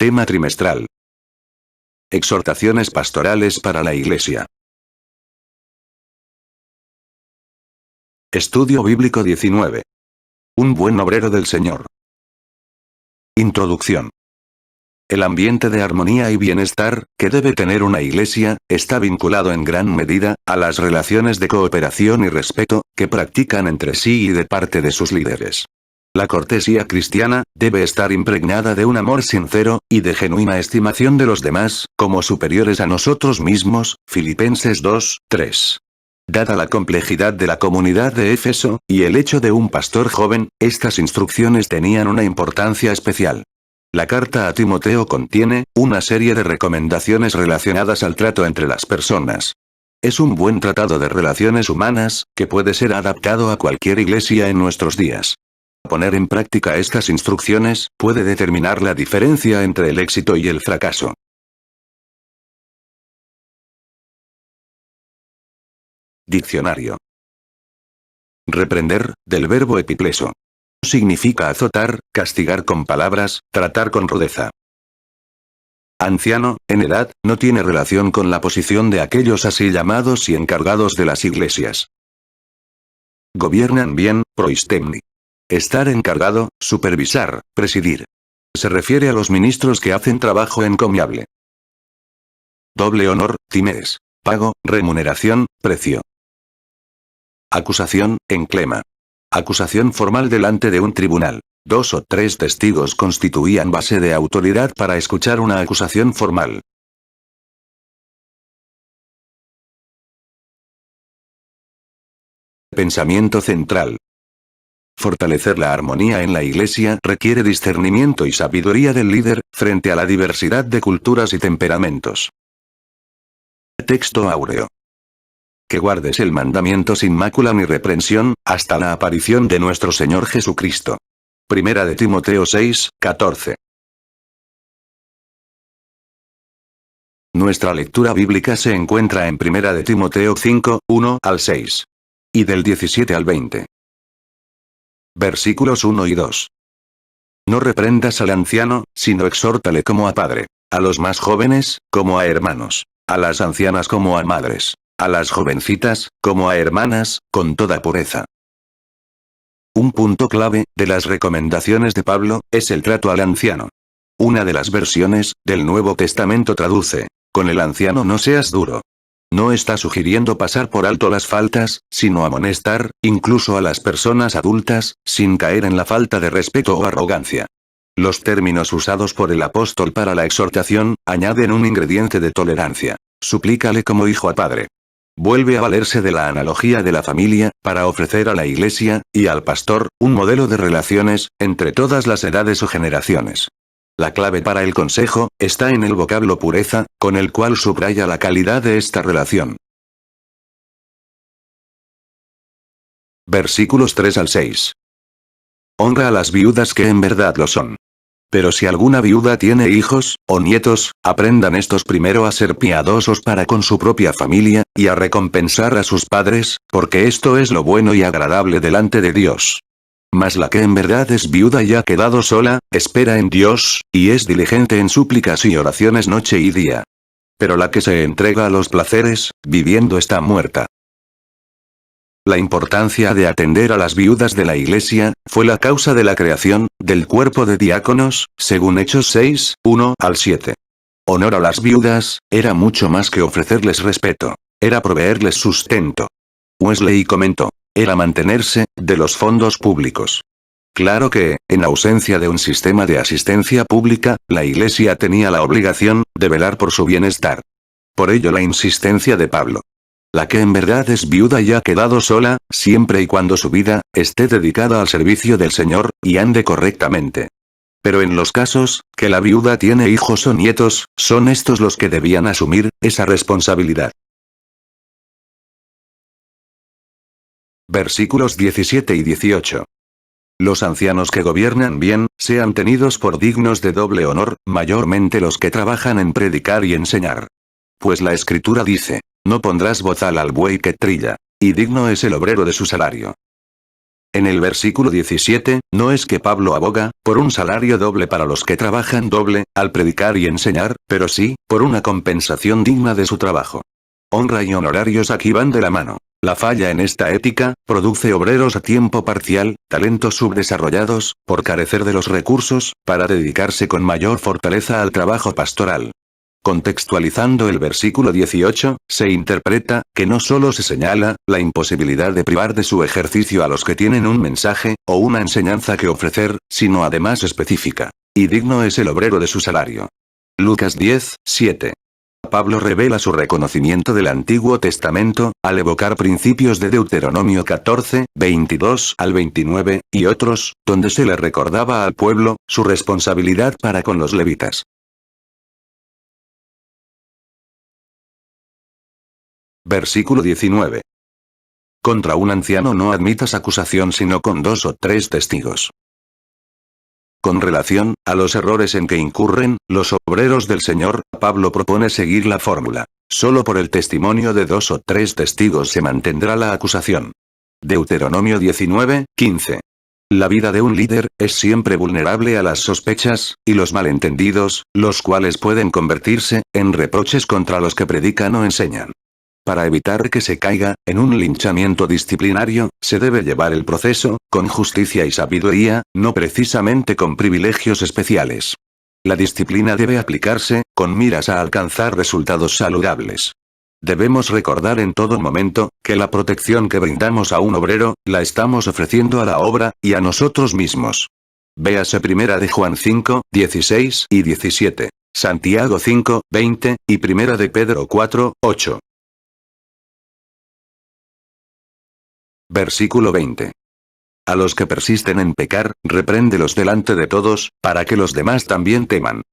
Tema trimestral. Exhortaciones pastorales para la Iglesia. Estudio bíblico 19. Un buen obrero del Señor. Introducción. El ambiente de armonía y bienestar, que debe tener una iglesia, está vinculado en gran medida, a las relaciones de cooperación y respeto, que practican entre sí y de parte de sus líderes. La cortesía cristiana, debe estar impregnada de un amor sincero, y de genuina estimación de los demás, como superiores a nosotros mismos, Filipenses 2, 3. Dada la complejidad de la comunidad de Éfeso, y el hecho de un pastor joven, estas instrucciones tenían una importancia especial. La carta a Timoteo contiene una serie de recomendaciones relacionadas al trato entre las personas. Es un buen tratado de relaciones humanas, que puede ser adaptado a cualquier iglesia en nuestros días. Poner en práctica estas instrucciones puede determinar la diferencia entre el éxito y el fracaso. Diccionario. Reprender, del verbo epipleso. Significa azotar, castigar con palabras, tratar con rudeza. Anciano, en edad, no tiene relación con la posición de aquellos así llamados y encargados de las iglesias. Gobiernan bien, proistemni. Estar encargado, supervisar, presidir. Se refiere a los ministros que hacen trabajo encomiable. Doble honor, times. Pago, remuneración, precio. Acusación, enclema. Acusación formal delante de un tribunal. 2 o 3 testigos constituían base de autoridad para escuchar una acusación formal. Pensamiento central. Fortalecer la armonía en la iglesia requiere discernimiento y sabiduría del líder, frente a la diversidad de culturas y temperamentos. Texto áureo. Que guardes el mandamiento sin mácula ni reprensión, hasta la aparición de nuestro Señor Jesucristo. Primera de Timoteo 6, 14. Nuestra lectura bíblica se encuentra en Primera de Timoteo 5, 1 al 6. Y del 17 al 20. Versículos 1 y 2. No reprendas al anciano, sino exhórtale como a padre. A los más jóvenes, como a hermanos. A las ancianas como a madres. A las jovencitas, como a hermanas, con toda pureza. Un punto clave, de las recomendaciones de Pablo, es el trato al anciano. Una de las versiones, del Nuevo Testamento traduce, con el anciano no seas duro. No está sugiriendo pasar por alto las faltas, sino amonestar, incluso a las personas adultas, sin caer en la falta de respeto o arrogancia. Los términos usados por el apóstol para la exhortación, añaden un ingrediente de tolerancia. Suplícale como hijo a padre. Vuelve a valerse de la analogía de la familia, para ofrecer a la iglesia, y al pastor, un modelo de relaciones, entre todas las edades o generaciones. La clave para el consejo, está en el vocablo pureza, con el cual subraya la calidad de esta relación. Versículos 3 al 6. Honra a las viudas que en verdad lo son. Pero si alguna viuda tiene hijos, o nietos, aprendan estos primero a ser piadosos para con su propia familia, y a recompensar a sus padres, porque esto es lo bueno y agradable delante de Dios. Mas la que en verdad es viuda y ha quedado sola, espera en Dios, y es diligente en súplicas y oraciones noche y día. Pero la que se entrega a los placeres, viviendo está muerta. La importancia de atender a las viudas de la iglesia, fue la causa de la creación, del cuerpo de diáconos, según Hechos 6, 1 al 7. Honor a las viudas, era mucho más que ofrecerles respeto. Era proveerles sustento. Wesley comentó, era mantenerse, de los fondos públicos. Claro que, en ausencia de un sistema de asistencia pública, la iglesia tenía la obligación, de velar por su bienestar. Por ello la insistencia de Pablo. La que en verdad es viuda y ha quedado sola, siempre y cuando su vida, esté dedicada al servicio del Señor, y ande correctamente. Pero en los casos, que la viuda tiene hijos o nietos, son estos los que debían asumir, esa responsabilidad. Versículos 17 y 18. Los ancianos que gobiernan bien, sean tenidos por dignos de doble honor, mayormente los que trabajan en predicar y enseñar. Pues la Escritura dice, no pondrás bozal al buey que trilla, y digno es el obrero de su salario. En el versículo 17, no es que Pablo aboga por un salario doble para los que trabajan doble, al predicar y enseñar, pero sí, por una compensación digna de su trabajo. Honra y honorarios aquí van de la mano. La falla en esta ética, produce obreros a tiempo parcial, talentos subdesarrollados, por carecer de los recursos, para dedicarse con mayor fortaleza al trabajo pastoral. Contextualizando el versículo 18, se interpreta, que no solo se señala, la imposibilidad de privar de su ejercicio a los que tienen un mensaje, o una enseñanza que ofrecer, sino además específica. Y digno es el obrero de su salario. Lucas 10, 7. Pablo revela su reconocimiento del Antiguo Testamento, al evocar principios de Deuteronomio 14, 22 al 29, y otros, donde se le recordaba al pueblo, su responsabilidad para con los levitas. Versículo 19. Contra un anciano no admitas acusación sino con 2 o 3 testigos. Con relación a los errores en que incurren los obreros del Señor, Pablo propone seguir la fórmula. Solo por el testimonio de 2 o 3 testigos se mantendrá la acusación. Deuteronomio 19, 15. La vida de un líder es siempre vulnerable a las sospechas y los malentendidos, los cuales pueden convertirse en reproches contra los que predican o enseñan. Para evitar que se caiga en un linchamiento disciplinario, se debe llevar el proceso con justicia y sabiduría, no precisamente con privilegios especiales. La disciplina debe aplicarse con miras a alcanzar resultados saludables. Debemos recordar en todo momento que la protección que brindamos a un obrero la estamos ofreciendo a la obra y a nosotros mismos. Véase 1 de Juan 5, 16 y 17, Santiago 5, 20 y 1 de Pedro 4, 8. Versículo 20. A los que persisten en pecar, repréndelos delante de todos, para que los demás también teman.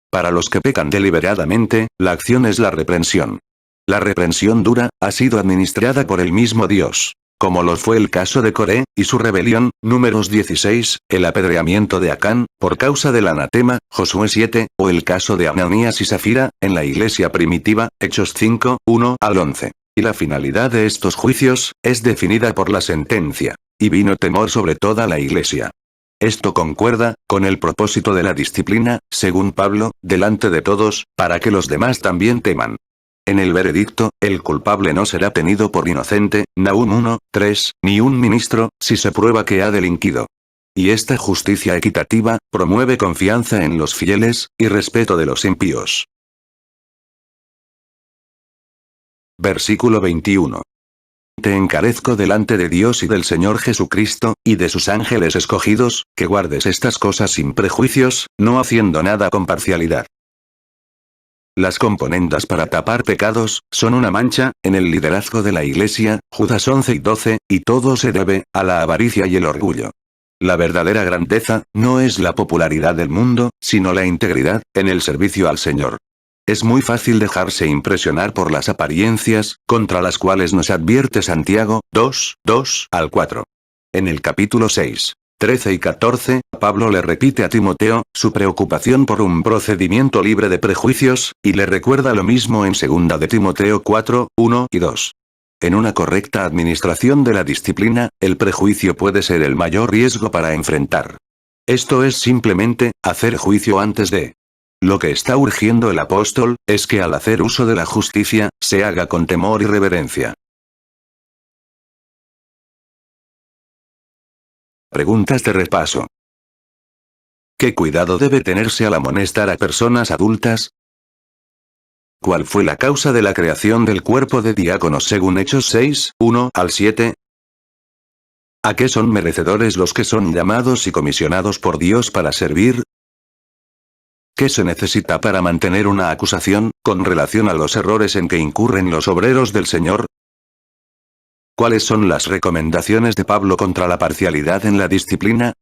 Para los que pecan deliberadamente, la acción es la reprensión. La reprensión dura, ha sido administrada por el mismo Dios. Como lo fue el caso de Coré, y su rebelión, Números 16, el apedreamiento de Acán, por causa del anatema, Josué 7, o el caso de Ananías y Safira, en la iglesia primitiva, Hechos 5, 1 al 11. Y la finalidad de estos juicios, es definida por la sentencia. Y vino temor sobre toda la iglesia. Esto concuerda con el propósito de la disciplina, según Pablo, delante de todos, para que los demás también teman. En el veredicto, el culpable no será tenido por inocente, Nahum 1, 3, ni un ministro, si se prueba que ha delinquido. Y esta justicia equitativa, promueve confianza en los fieles, y respeto de los impíos. Versículo 21. Te encarezco delante de Dios y del Señor Jesucristo, y de sus ángeles escogidos, que guardes estas cosas sin prejuicios, no haciendo nada con parcialidad. Las componendas para tapar pecados, son una mancha, en el liderazgo de la Iglesia, Judas 11 y 12, y todo se debe, a la avaricia y el orgullo. La verdadera grandeza, no es la popularidad del mundo, sino la integridad, en el servicio al Señor. Es muy fácil dejarse impresionar por las apariencias, contra las cuales nos advierte Santiago, 2, 2 al 4. En el capítulo 6, 13 y 14, Pablo le repite a Timoteo, su preocupación por un procedimiento libre de prejuicios, y le recuerda lo mismo en 2 de Timoteo 4, 1 y 2. En una correcta administración de la disciplina, el prejuicio puede ser el mayor riesgo para enfrentar. Esto es simplemente, hacer juicio antes de. Lo que está urgiendo el apóstol, es que al hacer uso de la justicia, se haga con temor y reverencia. Preguntas de repaso. ¿Qué cuidado debe tenerse al amonestar a personas adultas? ¿Cuál fue la causa de la creación del cuerpo de diáconos según Hechos 6, 1 al 7? ¿A qué son merecedores los que son llamados y comisionados por Dios para servir? ¿Qué se necesita para mantener una acusación, con relación a los errores en que incurren los obreros del Señor? ¿Cuáles son las recomendaciones de Pablo contra la parcialidad en la disciplina?